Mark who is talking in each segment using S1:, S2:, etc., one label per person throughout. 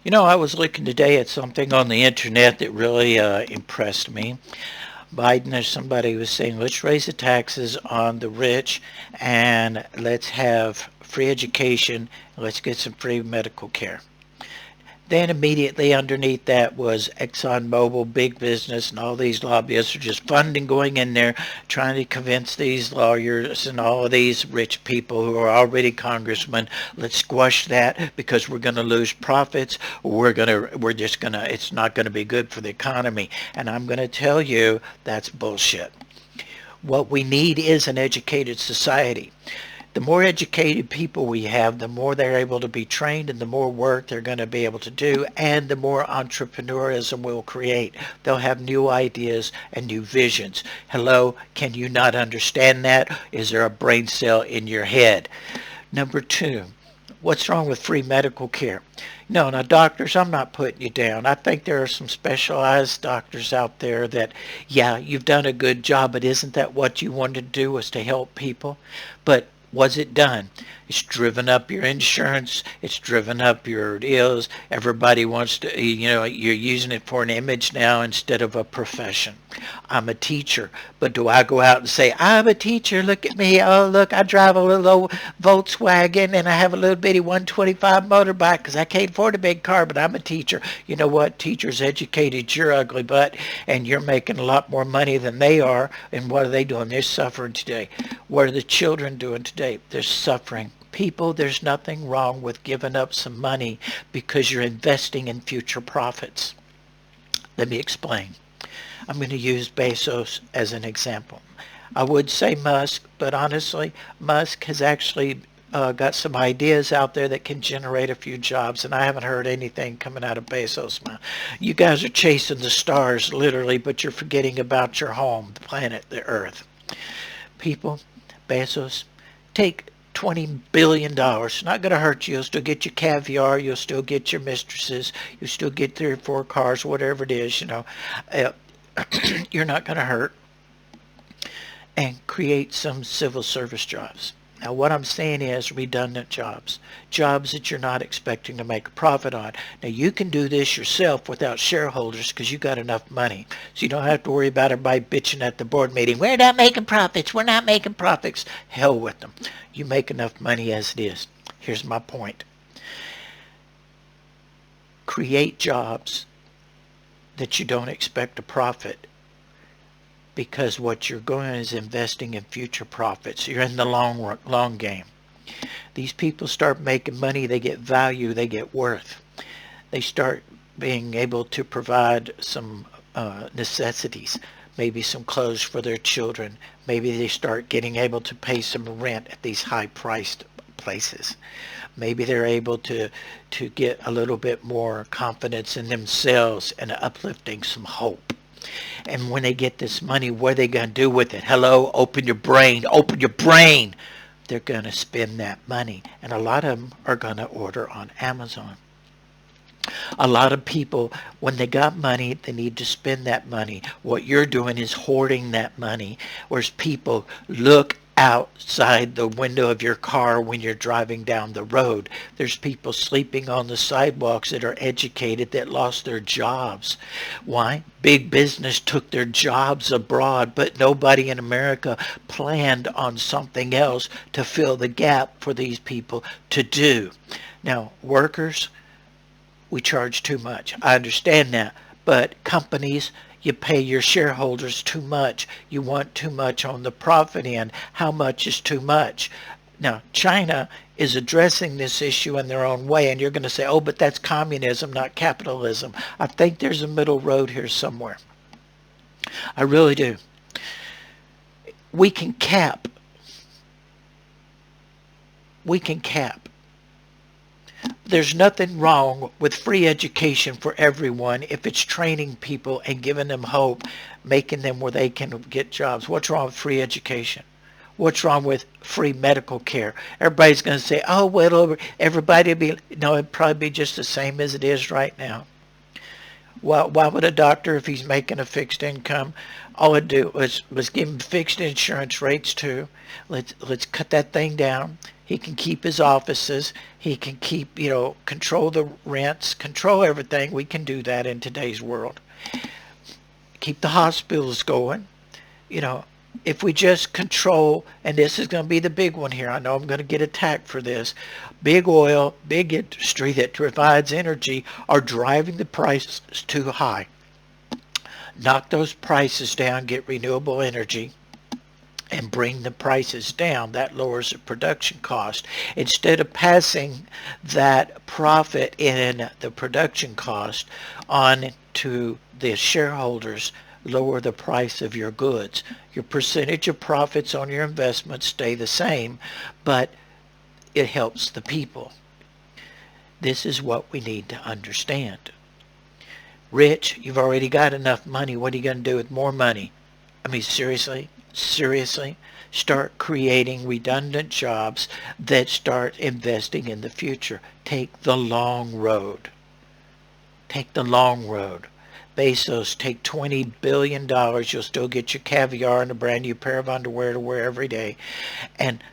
S1: You know, I was looking today at something on the internet that really impressed me. Biden or somebody was saying, let's raise the taxes on the rich and let's have free education. Let's get some free medical care. Then immediately underneath that was ExxonMobil, big business, and all these lobbyists are just funding going in there, trying to convince these lawyers and all of these rich people who are already congressmen, let's squash that because we're going to lose profits. It's not going to be good for the economy. And I'm going to tell you that's bullshit. What we need is an educated society. The more educated people we have, the more they're able to be trained and the more work they're going to be able to do, and the more entrepreneurism we'll create. They'll have new ideas and new visions. Hello, can you not understand that? Is there a brain cell in your head? Number two, what's wrong with free medical care? No, now doctors, I'm not putting you down. I think there are some specialized doctors out there that, yeah, you've done a good job, but isn't that what you wanted to do, was to help people? But was it done? It's driven up your insurance. It's driven up your deals. Everybody wants to, you're using it for an image now instead of a profession. I'm a teacher, but do I go out and say, I'm a teacher, look at me, oh, look, I drive a little old Volkswagen and I have a little bitty 125 motorbike because I can't afford a big car, but I'm a teacher. You know what? Teachers educated your ugly butt, and you're making a lot more money than they are. And what are they doing? They're suffering today. What are the children doing today? They're suffering. People, there's nothing wrong with giving up some money because you're investing in future profits. Let me explain. I'm going to use Bezos as an example. I would say Musk, but honestly, Musk has actually got some ideas out there that can generate a few jobs, and I haven't heard anything coming out of Bezos' mouth. You guys are chasing the stars, literally, but you're forgetting about your home, the planet, the Earth. People, Bezos, take $20 billion. It's not going to hurt you. You'll still get your caviar. You'll still get your mistresses. You'll still get 3 or 4 cars, whatever it is, Uh, you're not going to hurt. And create some civil service jobs. Now, what I'm saying is redundant jobs, jobs that you're not expecting to make a profit on. Now, you can do this yourself without shareholders because you got enough money. So you don't have to worry about everybody bitching at the board meeting. We're not making profits. We're not making profits. Hell with them. You make enough money as it is. Here's my point. Create jobs that you don't expect a profit, because what you're going is investing in future profits. You're in the long game. These people start making money, they get value, they get worth. They start being able to provide some necessities, maybe some clothes for their children. Maybe they start getting able to pay some rent at these high-priced places. Maybe they're able to get a little bit more confidence in themselves and uplifting some hope. And when they get this money, what are they going to do with it? Hello, open your brain, open your brain. They're going to spend that money. And a lot of them are going to order on Amazon. A lot of people, when they got money, they need to spend that money. What you're doing is hoarding that money. Whereas people look outside the window of your car when you're driving down the road. There's people sleeping on the sidewalks that are educated that lost their jobs. Why? Big business took their jobs abroad, but nobody in America planned on something else to fill the gap for these people to do. Now, workers, we charge too much. I understand that. But companies, you pay your shareholders too much. You want too much on the profit end. How much is too much? Now, China is addressing this issue in their own way, and you're going to say, oh, but that's communism, not capitalism. I think there's a middle road here somewhere. I really do. We can cap. We can cap. There's nothing wrong with free education for everyone if it's training people and giving them hope, making them where they can get jobs. What's wrong with free education? What's wrong with free medical care? Everybody's going to say, oh, well, everybody will be, no, it'd probably be just the same as it is right now. Why would a doctor, if he's making a fixed income, all it'd do was give him fixed insurance rates too. Let's cut that thing down. He can keep his offices. He can keep, control the rents, control everything. We can do that in today's world. Keep the hospitals going. You know, if we just control, and this is going to be the big one here. I know I'm going to get attacked for this. Big oil, big industry that provides energy are driving the prices too high. Knock those prices down, get renewable energy, and bring the prices down. That lowers the production cost. Instead of passing that profit in the production cost on to the shareholders, lower the price of your goods. Your percentage of profits on your investments stay the same, but it helps the people. This is what we need to understand. Rich, you've already got enough money. What are you going to do with more money? I mean, seriously? Start creating redundant jobs that start investing in the future. Take the long road. Bezos, take $20 billion. You'll still get your caviar and a brand new pair of underwear to wear every day. And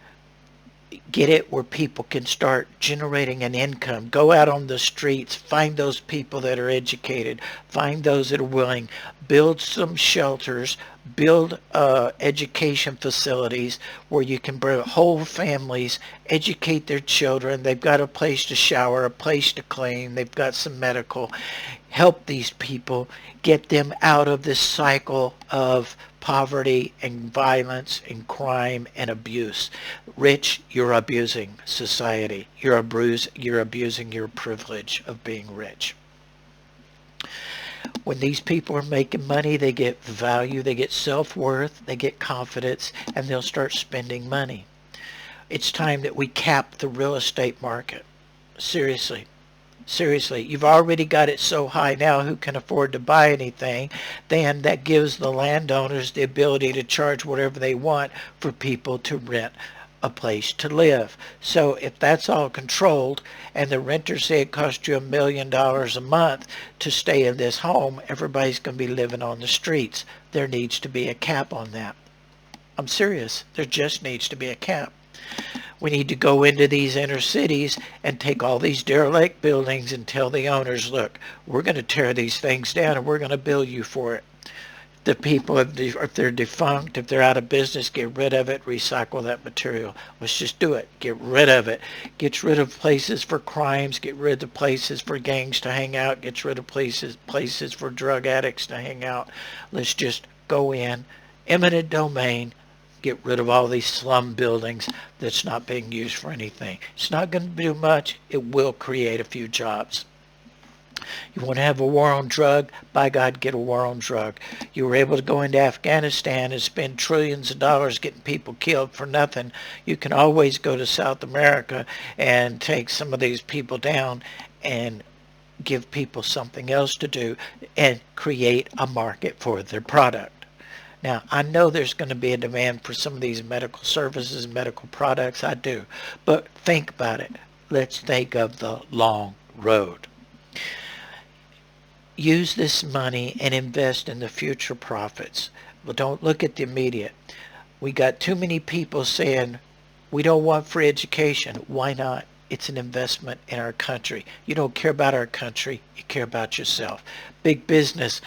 S1: get it where people can start generating an income. Go out on the streets, find those people that are educated, find those that are willing, build some shelters, build education facilities where you can bring whole families, educate their children. They've got a place to shower, a place to clean, they've got some medical. Help these people, get them out of this cycle of poverty and violence and crime and abuse. Rich, you're abusing society. You're abusing your privilege of being rich. When these people are making money, they get value, they get self-worth, they get confidence, and they'll start spending money. It's time that we cap the real estate market. Seriously, you've already got it so high now, who can afford to buy anything? Then that gives the landowners the ability to charge whatever they want for people to rent a place to live. So if that's all controlled and the renters say it costs you $1 million a month to stay in this home, everybody's going to be living on the streets. There needs to be a cap on that. I'm serious. There just needs to be a cap. We need to go into these inner cities and take all these derelict buildings and tell the owners, look, we're going to tear these things down and we're going to bill you for it. The people, if they're defunct, if they're out of business, get rid of it, recycle that material. Let's just do it. Get rid of it. Get rid of places for crimes. Get rid of places for gangs to hang out. Get rid of places for drug addicts to hang out. Let's just go in, eminent domain, get rid of all these slum buildings that's not being used for anything. It's not going to do much. It will create a few jobs. You want to have a war on drug? By God, get a war on drug. You were able to go into Afghanistan and spend trillions of dollars getting people killed for nothing. You can always go to South America and take some of these people down and give people something else to do and create a market for their product. Now, I know there's going to be a demand for some of these medical services and medical products. I do. But think about it. Let's think of the long road. Use this money and invest in the future profits. But don't look at the immediate. We got too many people saying, we don't want free education. Why not? It's an investment in our country. You don't care about our country. You care about yourself. Big business.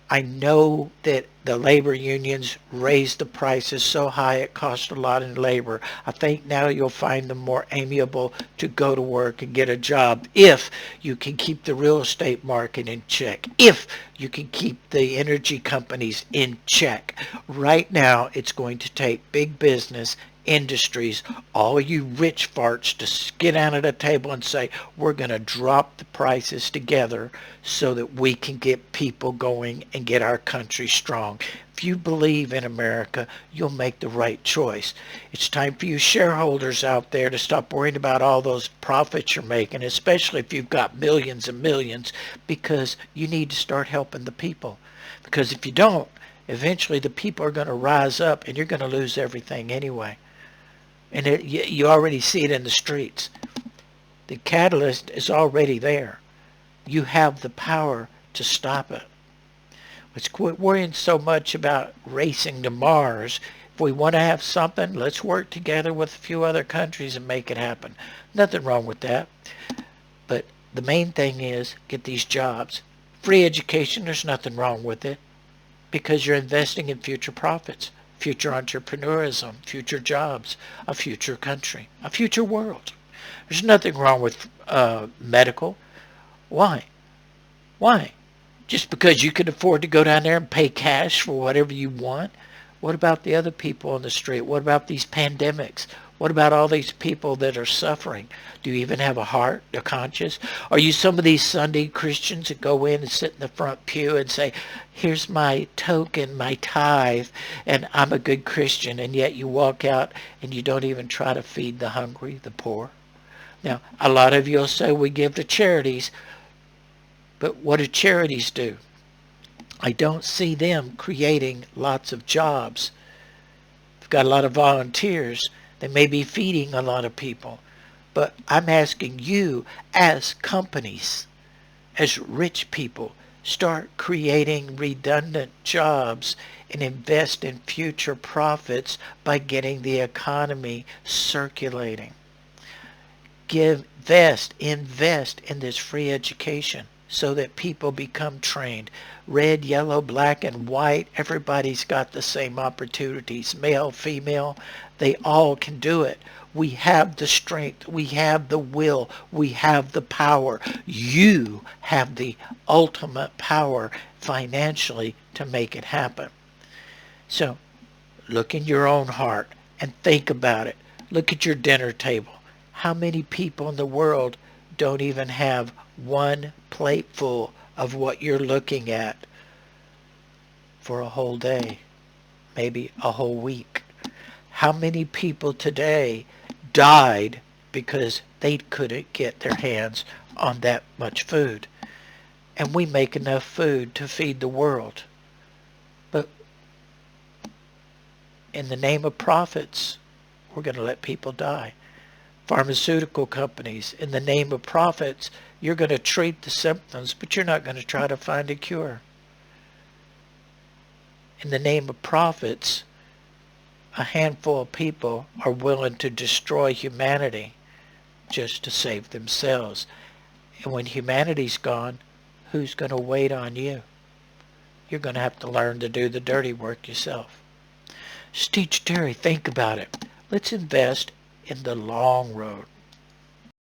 S1: I know that the labor unions raised the prices so high it cost a lot in labor. I think now you'll find them more amiable to go to work and get a job if you can keep the real estate market in check, if you can keep the energy companies in check. Right now, it's going to take big business, industries, all you rich farts to get down at a table and say, we're going to drop the prices together so that we can get people going and get our country strong. If you believe in America, you'll make the right choice. It's time for you shareholders out there to stop worrying about all those profits you're making, especially if you've got millions and millions, because you need to start helping the people. Because if you don't, eventually the people are going to rise up and you're going to lose everything anyway. And you already see it in the streets. The catalyst is already there. You have the power to stop it. Let's quit worrying so much about racing to Mars. If we want to have something, let's work together with a few other countries and make it happen. Nothing wrong with that. But the main thing is get these jobs. Free education, there's nothing wrong with it because you're investing in future profits, future entrepreneurism, future jobs, a future country, a future world. There's nothing wrong with medical. Why? Why? Just because you can afford to go down there and pay cash for whatever you want? What about the other people on the street? What about these pandemics? What about all these people that are suffering? Do you even have a heart, a conscience? Are you some of these Sunday Christians that go in and sit in the front pew and say, here's my token, my tithe, and I'm a good Christian, and yet you walk out and you don't even try to feed the hungry, the poor? Now, a lot of you will say we give to charities, but what do charities do? I don't see them creating lots of jobs. We've got a lot of volunteers. They may be feeding a lot of people. But I'm asking you as companies, as rich people, start creating redundant jobs and invest in future profits by getting the economy circulating. Invest in this free education so that people become trained. Red, yellow, black, and white, everybody's got the same opportunities. Male, female, they all can do it. We have the strength, we have the will, we have the power. You have the ultimate power financially to make it happen. So look in your own heart and think about it. Look at your dinner table. How many people in the world don't even have one plateful of what you're looking at for a whole day, maybe a whole week? How many people today died because they couldn't get their hands on that much food? And we make enough food to feed the world. But in the name of profits, we're going to let people die. Pharmaceutical companies, in the name of profits, you're going to treat the symptoms, but you're not going to try to find a cure. In the name of profits, a handful of people are willing to destroy humanity just to save themselves. And when humanity's gone, who's going to wait on you? You're going to have to learn to do the dirty work yourself. Steve Terry, think about it. Let's invest in the long road.